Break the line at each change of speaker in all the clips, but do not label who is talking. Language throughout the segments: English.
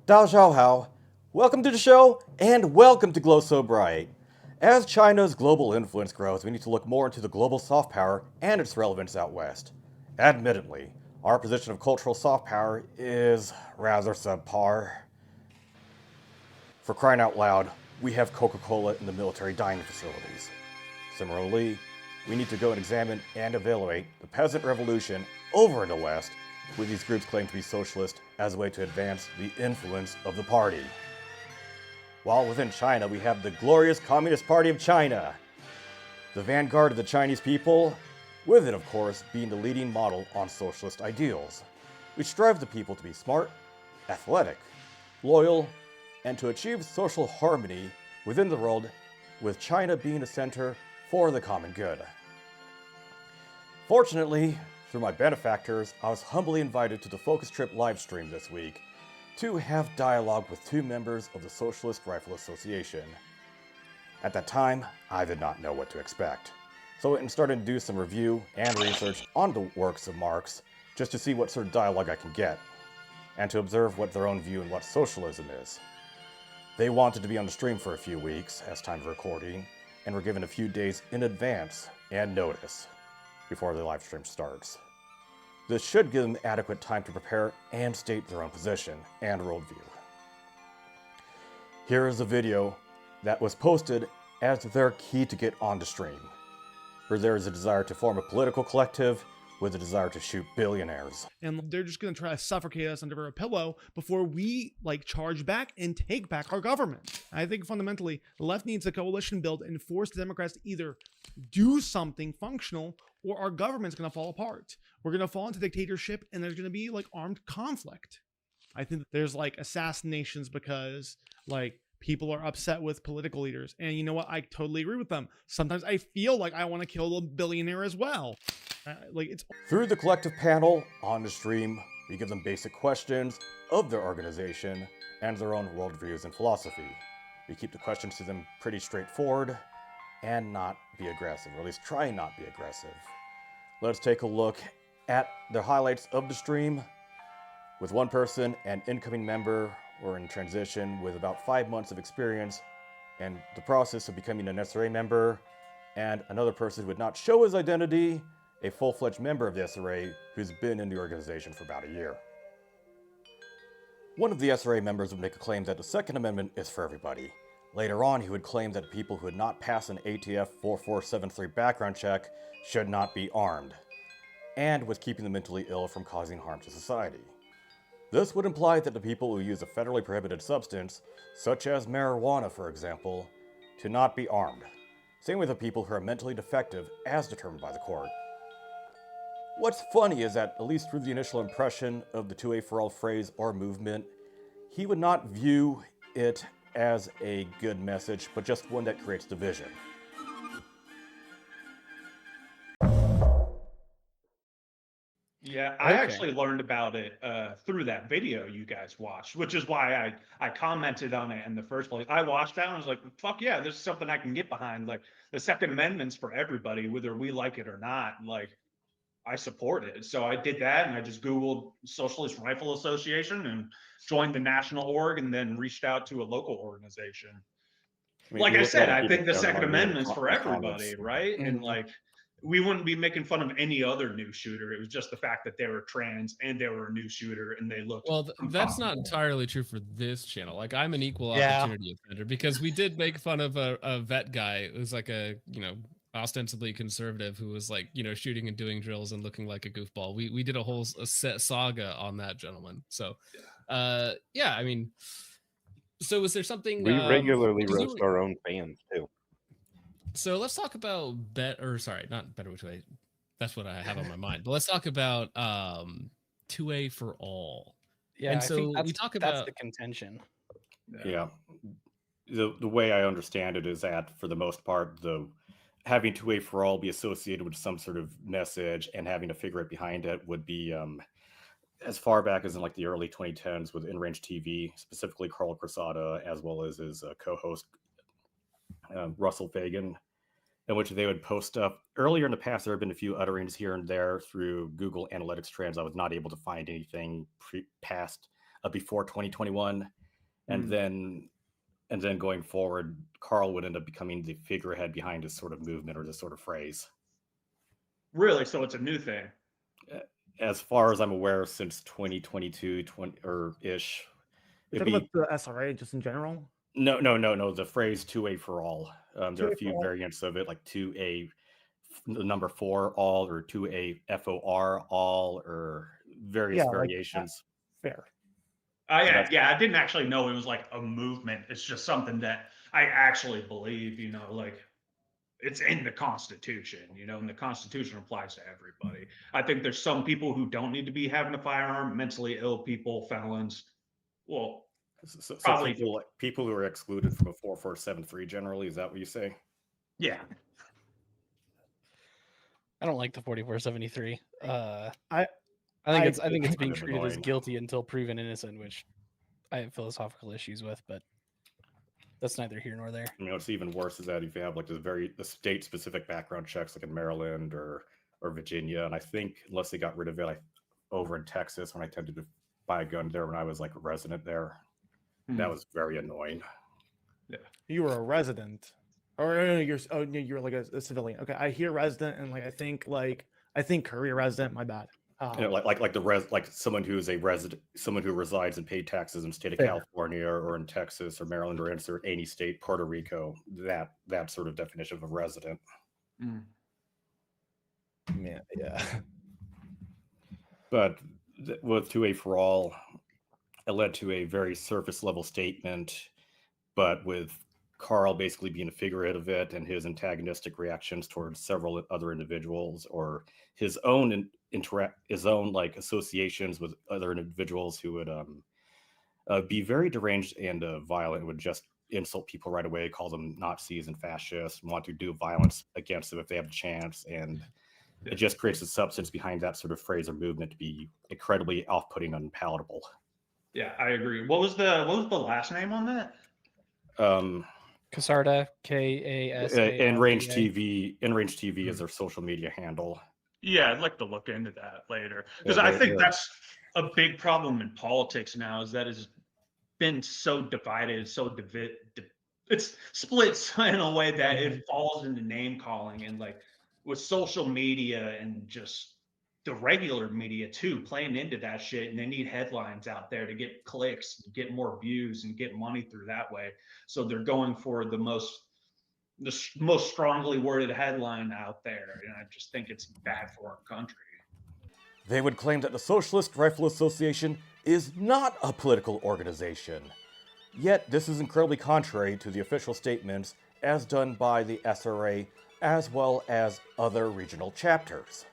Dao Xiao Hao. Welcome to the show, and welcome to Glow So Bright. As China's global influence grows, we need to look more into the global soft power and its relevance out west. Admittedly, our position of cultural soft power is rather subpar. For crying out loud, we have Coca-Cola in the military dining facilities. Similarly, we need to go and examine and evaluate the peasant revolution over in the West, with these groups claiming to be socialist as a way to advance the influence of the party. While within China, we have the glorious Communist Party of China, the vanguard of the Chinese people, with it, of course, being the leading model on socialist ideals, which strive the people to be smart, athletic, loyal, and to achieve social harmony within the world, with China being a center for the common good. Fortunately, through my benefactors, I was humbly invited to the Focus Trip livestream this week to have dialogue with two members of the Socialist Rifle Association. At that time, I did not know what to expect, so I went and started to do some review and research on the works of Marx just to see what sort of dialogue I can get, and to observe what their own view and what socialism is. They wanted to be on the stream for a few weeks as time of recording, and were given a few days in advance and notice before the live stream starts. This should give them adequate time to prepare and state their own position and worldview. Here is a video that was posted as their key to get on the stream, where there is a desire to form a political collective with a desire to shoot billionaires.
And they're just going to try to suffocate us under a pillow before we charge back and take back our government. I think fundamentally the left needs a coalition build and force the Democrats to either do something functional or our government's going to fall apart. We're going to fall into dictatorship and there's going to be armed conflict. I think that there's assassinations because people are upset with political leaders. And you know what? I totally agree with them. Sometimes I feel like I want to kill a billionaire as well.
Through the collective panel on the stream, we give them basic questions of their organization and their own worldviews and philosophy. We keep the questions to them pretty straightforward and not be aggressive, or at least try and not be aggressive. Let's take a look at the highlights of the stream. With one person, an incoming member, or in transition with about 5 months of experience and the process of becoming an SRA member, and another person who would not show his identity, a full-fledged member of the SRA who's been in the organization for about a year. One of the SRA members would make a claim that the Second Amendment is for everybody. Later on, he would claim that people who had not passed an ATF 4473 background check should not be armed, and was keeping the mentally ill from causing harm to society. This would imply that the people who use a federally prohibited substance, such as marijuana for example, to not be armed. Same with the people who are mentally defective as determined by the court. What's funny is that, at least through the initial impression of the 2A for All phrase or movement, he would not view it as a good message, but just one that creates division.
Yeah, I actually learned about it through that video you guys watched, which is why I commented on it in the first place. I watched that and I was like, fuck yeah, this is something I can get behind. The Second Amendment's for everybody, whether we like it or not. I support it. So I did that and I just Googled Socialist Rifle Association and joined the national org and then reached out to a local organization. Like I said, I think the Second Amendment's for everybody, right? Mm-hmm. And we wouldn't be making fun of any other new shooter. It was just the fact that they were trans and they were a new shooter and they looked.
Well, that's not entirely true for this channel. I'm an equal opportunity offender because we did make fun of a vet guy who's ostensibly conservative who was shooting and doing drills and looking like a goofball. We did a whole saga on that gentleman. So, so is there something
we regularly roast our own fans too?
So let's talk about not Better Way. That's what I have on my mind. But let's talk about 2A for All.
Yeah,
and so
we talk about that's the contention.
Yeah, the way I understand it is that for the most part, having 2A for All be associated with some sort of message and having a figure right behind it would be as far back as in the early 2010s with In Range TV, specifically Carl Crosada, as well as his co-host Russell Fagan, in which they would post stuff. Earlier in the past, there have been a few utterings here and there through Google Analytics trends. I was not able to find anything past before 2021, and then going forward, Carl would end up becoming the figurehead behind this sort of movement or this sort of phrase.
Really? So it's a new thing?
As far as I'm aware, since 2022, or ish.
You're talking about the SRA just in general?
No. The phrase 2A for all. There are a few variants of it, like 2A, the number 4 all, or 2A FOR all, or various variations.
Fair.
I didn't actually know it was like a movement. It's just something that I actually believe, like it's in the Constitution, and the Constitution applies to everybody. I think there's some people who don't need to be having a firearm, mentally ill people, felons. Well,
so
probably
people who are excluded from a 4473 generally, is that what you say?
Yeah.
I don't like the 4473.
I
think it's being
kind of
treated as
annoying.
guilty until proven innocent, which I have philosophical issues with, but that's neither here nor there.
What's even worse is that if you have like the state specific background checks, like in Maryland or Virginia, and I think unless they got rid of it, over in Texas when I tended to buy a gun there when I was like a resident there, that was very annoying.
Yeah,
you were a resident, or you're like a civilian. Okay, I hear resident, and I think career resident. My bad.
Like someone who's a resident, someone who resides and paid taxes in the state of California or in Texas or Maryland or insert any state, Puerto Rico, that sort of definition of a resident.
Yeah.
But with 2A for all, it led to a very surface level statement, but with Carl basically being a figurehead of it and his antagonistic reactions towards several other individuals, or his own like associations with other individuals who would be very deranged and violent, would just insult people right away, call them Nazis and fascists, and want to do violence against them if they have a chance. And it just creates a substance behind that sort of phrase or movement to be incredibly off-putting and unpalatable.
Yeah, I agree. What was the last name on that?
Casarda, K-A-S-A-R-D-A.
Enrange TV is their social media handle.
Yeah, I'd like to look into that later, because I think that's a big problem in politics now, is that it's been so divided, so it's split in a way that it falls into name calling, and like with social media and just the regular media too, playing into that shit, and they need headlines out there to get clicks, get more views, and get money through that way. So they're going for the most strongly worded headline out there, and I just think it's bad for our country.
They would claim that the Socialist Rifle Association is not a political organization. Yet this is incredibly contrary to the official statements as done by the SRA as well as other regional chapters.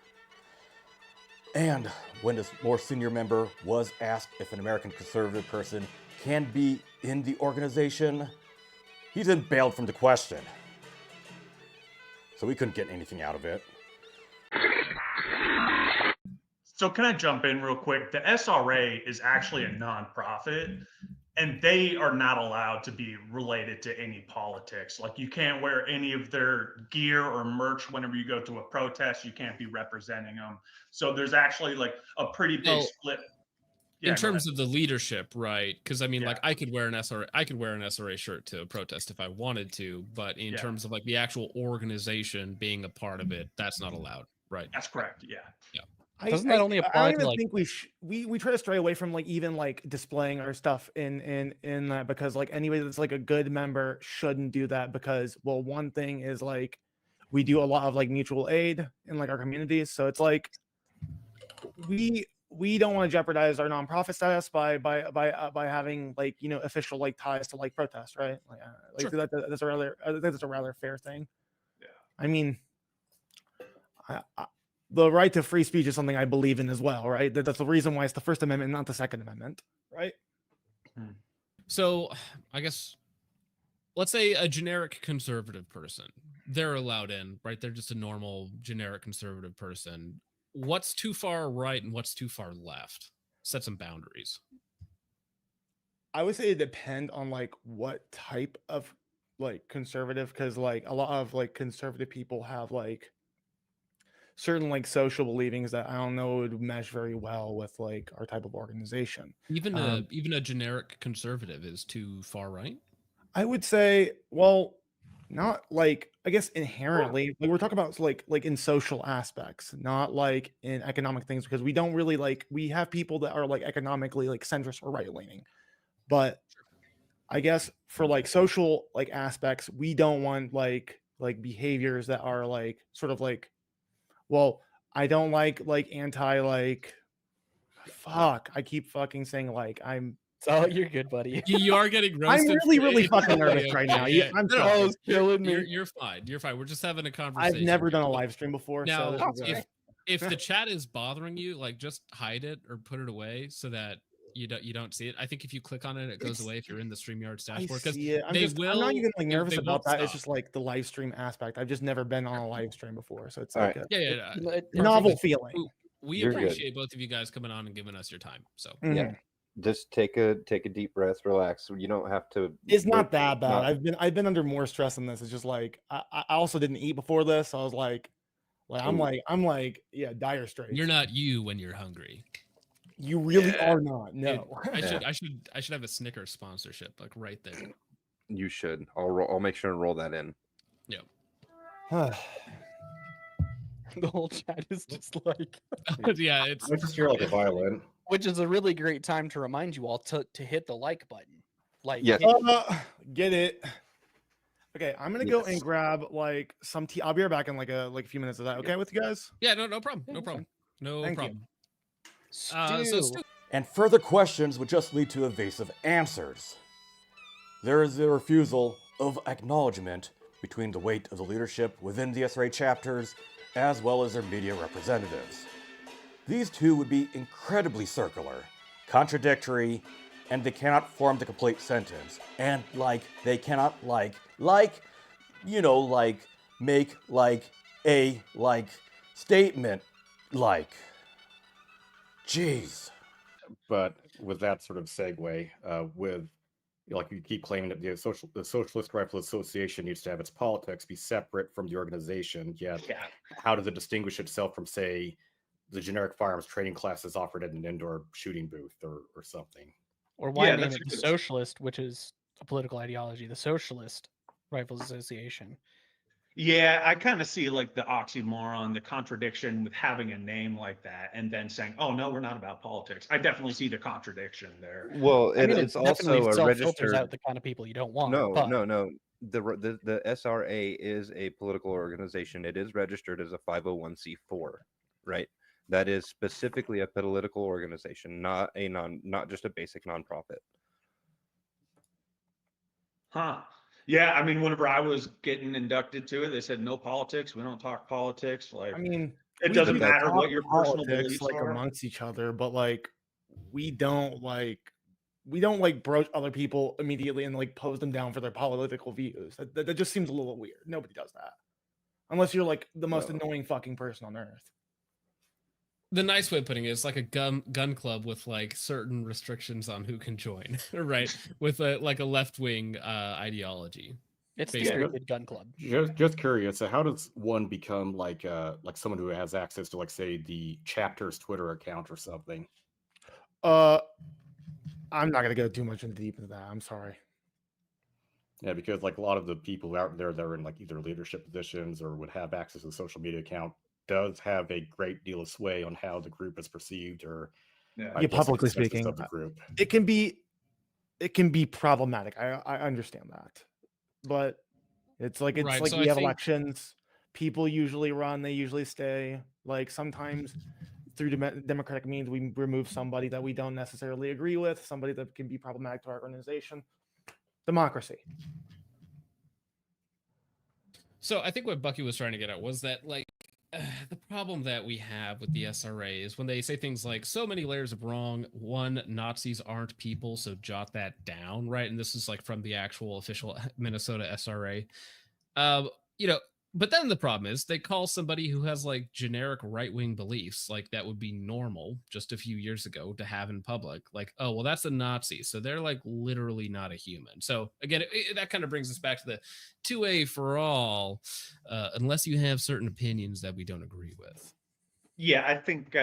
And when this more senior member was asked if an American conservative person can be in the organization, he then bailed from the question. So we couldn't get anything out of it.
So can I jump in real quick? The SRA is actually a nonprofit, and they are not allowed to be related to any politics. Like, you can't wear any of their gear or merch whenever you go to a protest. You can't be representing them. So there's actually like a pretty big split. Yeah,
in terms of the leadership, right? Because like I could wear an SRA shirt to a protest if I wanted to, but in terms of like the actual organization being a part of it, that's not allowed, right?
That's correct. Yeah.
Doesn't that only apply to like?
I think we try to stray away from like even like displaying our stuff in that, because like anybody that's like a good member shouldn't do that, because one thing is like we do a lot of like mutual aid in like our communities, so it's like we don't want to jeopardize our nonprofit status by having like official like ties to like protests, right? Like sure. That's a rather fair thing.
Yeah.
I mean, the right to free speech is something I believe in as well, right? That's the reason why it's the First Amendment, not the Second Amendment, right?
So I guess let's say a generic conservative person, they're allowed in, right? They're just a normal generic conservative person. What's too far right and what's too far left? Set some boundaries.
I would say it depend on like what type of like conservative, because like a lot of like conservative people have like certain like social believings that I don't know would mesh very well with like our type of organization.
Even a generic conservative is too far right.
I would say, well, not like I guess inherently. Like we're talking about like in social aspects, not like in economic things, because we don't really like we have people that are like economically like centrist or right leaning, but I guess for like social like aspects, we don't want like behaviors that are like sort of like, well, I don't like anti like fuck. I keep fucking saying like I'm.
Oh, you're good, buddy.
You are getting
I'm
roasted.
really fucking nervous right now.
Yeah.
I'm
No,
sorry.
killing me.
You're fine. You're fine. We're just having a conversation.
I've never done a live stream before.
Now,
So this is,
if the chat is bothering you, like just hide it or put it away so that you don't see it. I think if you click on it, it goes away if you're in the StreamYard's dashboard. Because
I'm not even like nervous about that. It's just like the live stream aspect. I've just never been on a live stream before, so it's like a novel feeling.
We appreciate both of you guys coming on and giving us your time. So
yeah, just take a deep breath, relax. You don't have to.
It's not that bad. I've been under more stress than this. It's just like I also didn't eat before this. So I was like I'm like dire straits.
You're not you when you're hungry.
You really are not. No.
I should have a Snickers sponsorship like right there.
You should. I'll make sure and roll that in.
Yeah.
The whole chat is just like
yeah, it's
I just hear like a violin.
Which is a really great time to remind you all to hit the like button. Like
yes.
Get it. Okay, I'm gonna go and grab like some tea. I'll be right back in like a few minutes. Is that okay with you guys?
Yeah, no problem. No problem. No
Thank
problem.
Stu.
And further questions would just lead to evasive answers. There is a refusal of acknowledgement between the weight of the leadership within the SRA chapters as well as their media representatives. These two would be incredibly circular, contradictory, and they cannot form the complete sentence. And they cannot make a statement Jeez. But with that sort of segue, with you keep claiming that the Socialist Rifle Association needs to have its politics be separate from the organization, yet how does it distinguish itself from, say, the generic firearms training classes offered at an indoor shooting booth or something?
Or why name it the Socialist, which is a political ideology, the Socialist Rifle Association?
Yeah, I kind of see like the oxymoron, the contradiction with having a name like that and then saying, oh, no, we're not about politics. I definitely see the contradiction there.
Well, it's also a registered...
filters out the kind of people you don't want.
No. The SRA is a political organization. It is registered as a 501c4, right? That is specifically a political organization, not just a basic nonprofit.
Huh. Yeah, I mean, whenever I was getting inducted to it, they said no politics. We don't talk politics. Like, I mean, it doesn't matter what your personal beliefs are
amongst each other, but like, we don't broach other people immediately and like pose them down for their political views. That just seems a little weird. Nobody does that unless you're like the most annoying fucking person on earth.
The nice way of putting it is like a gun club with like certain restrictions on who can join, right? With a left-wing ideology.
It's the gun club.
Just curious. So how does one become like someone who has access to, like, say, the chapter's Twitter account or something?
I'm not gonna go too much deep into that. I'm sorry.
Yeah, because like a lot of the people out there that are in like either leadership positions or would have access to the social media account does have a great deal of sway on how the group is perceived, or
publicly speaking,
of the group.
It can be problematic. I understand that, but it's like we have elections. People usually run. They usually stay. Like sometimes through democratic means, we remove somebody that we don't necessarily agree with, somebody that can be problematic to our organization. Democracy.
So I think what Bucky was trying to get at was that like the problem that we have with the SRA is when they say things like so many layers of wrong. One, Nazis aren't people, so jot that down, right? And this is like from the actual official Minnesota SRA. But then the problem is they call somebody who has like generic right-wing beliefs, like that would be normal just a few years ago to have in public, like, oh, well, that's a Nazi. So they're like literally not a human. So again, that kind of brings us back to the 2A for all, unless you have certain opinions that we don't agree with.
Yeah, I think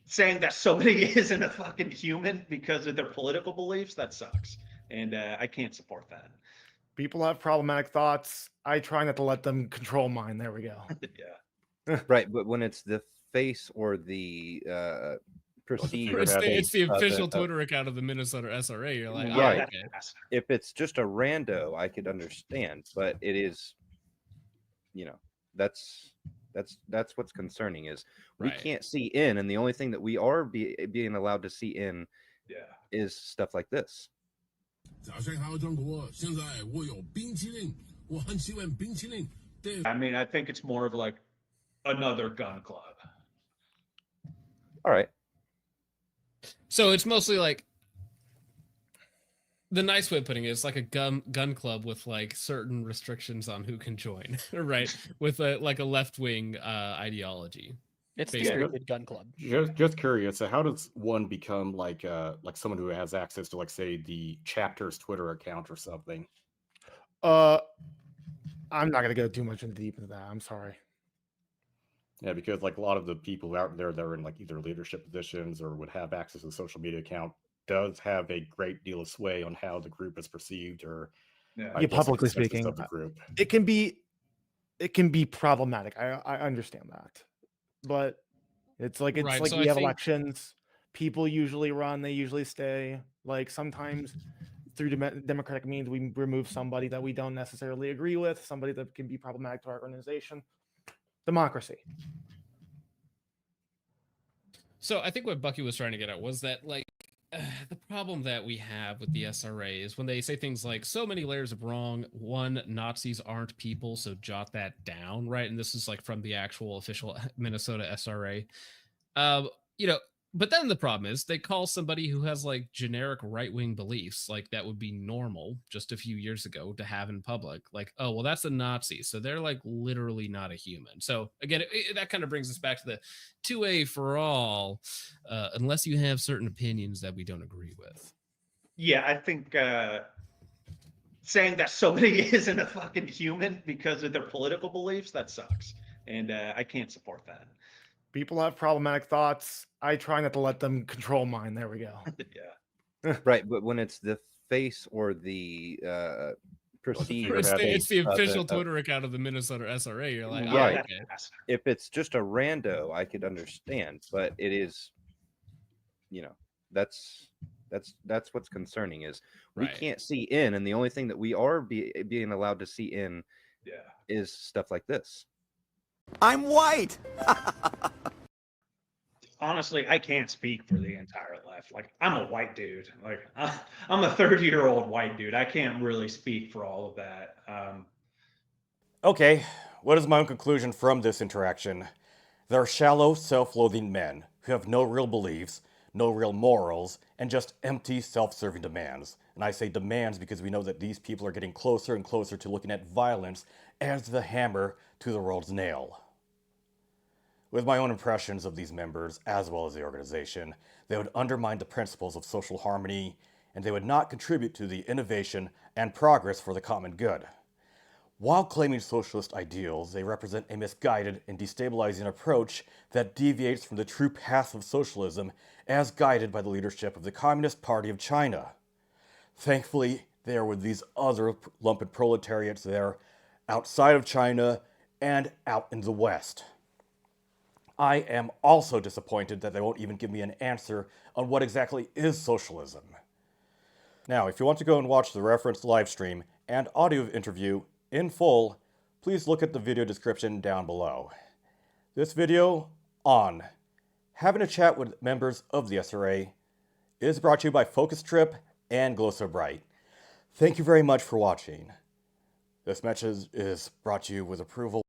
saying that somebody isn't a fucking human because of their political beliefs, that sucks. And I can't support that.
People have problematic thoughts. I try not to let them control mine. There we go.
Yeah.
Right, but when it's the face or the perceived,
It's the official
of
Twitter account of the Minnesota SRA. You're like,
Right.
oh, okay.
If it's just a rando, I could understand, but it is, that's what's concerning is we
Right.
can't see in, and the only thing that we are being allowed to see in is stuff like this.
早上好，中国！现在我有冰淇淋，我很喜欢冰淇淋。对。
I mean, I think it's more of like another gun club.
All right.
So it's mostly like, the nice way of putting it is like a gun club with like certain restrictions on who can join, right? With a left-wing ideology.
It's the
Basically.
stupid gun club.
Just curious, so how does one become like someone who has access to, like, say, the chapter's Twitter account or something?
I'm not gonna go too much deep into that. I'm sorry.
Yeah, because like a lot of the people out there that are in like either leadership positions or would have access to the social media account does have a great deal of sway on how the group is perceived, or
Yeah.
I
Yeah,
guess, the
publicly
consensus
speaking,
of the group.
it can be problematic. I understand that, but it's like
Right,
we
so I
have
think-
elections. People usually run. They usually stay. Like sometimes through democratic means, we remove somebody that we don't necessarily agree with, somebody that can be problematic to our organization. Democracy.
So I think what Bucky was trying to get at was that, like, the problem that we have with the SRA is when they say things like so many layers of wrong. One, Nazis aren't people, so jot that down, right? And this is like from the actual official Minnesota SRA. But then the problem is they call somebody who has like generic right-wing beliefs, like that would be normal just a few years ago to have in public, like, oh, well, that's a Nazi. So they're like literally not a human. So again, that kind of brings us back to the 2A for all, unless you have certain opinions that we don't agree with.
Yeah, I think saying that somebody isn't a fucking human because of their political beliefs, that sucks. And I can't support that.
People have problematic thoughts. I try not to let them control mine. There we go.
Yeah.
Right, but when it's the face or the perceived,
It's the official Twitter account of the Minnesota SRA. You're like, oh,
Right.
okay.
if it's just a rando, I could understand, but it is, that's what's concerning is we
Right.
can't see in, and the only thing that we are being allowed to see in is stuff like this.
I'm white.
Honestly, I can't speak for the entire left. Like, I'm a white dude. Like, I'm a 30-year-old white dude. I can't really speak for all of that.
Okay, what is my own conclusion from this interaction? There are shallow, self-loathing men who have no real beliefs, no real morals, and just empty, self-serving demands. And I say demands because we know that these people are getting closer and closer to looking at violence as the hammer to the world's nail. With my own impressions of these members, as well as the organization, they would undermine the principles of social harmony, and they would not contribute to the innovation and progress for the common good. While claiming socialist ideals, they represent a misguided and destabilizing approach that deviates from the true path of socialism as guided by the leadership of the Communist Party of China. Thankfully, they are with these other lumpen proletariats there outside of China and out in the West. I am also disappointed that they won't even give me an answer on what exactly is socialism. Now, if you want to go and watch the referenced live stream and audio interview in full, please look at the video description down below. This video on having a chat with members of the SRA is brought to you by Focus Trip and Glow So Bright. Thank you very much for watching. This message is brought to you with approval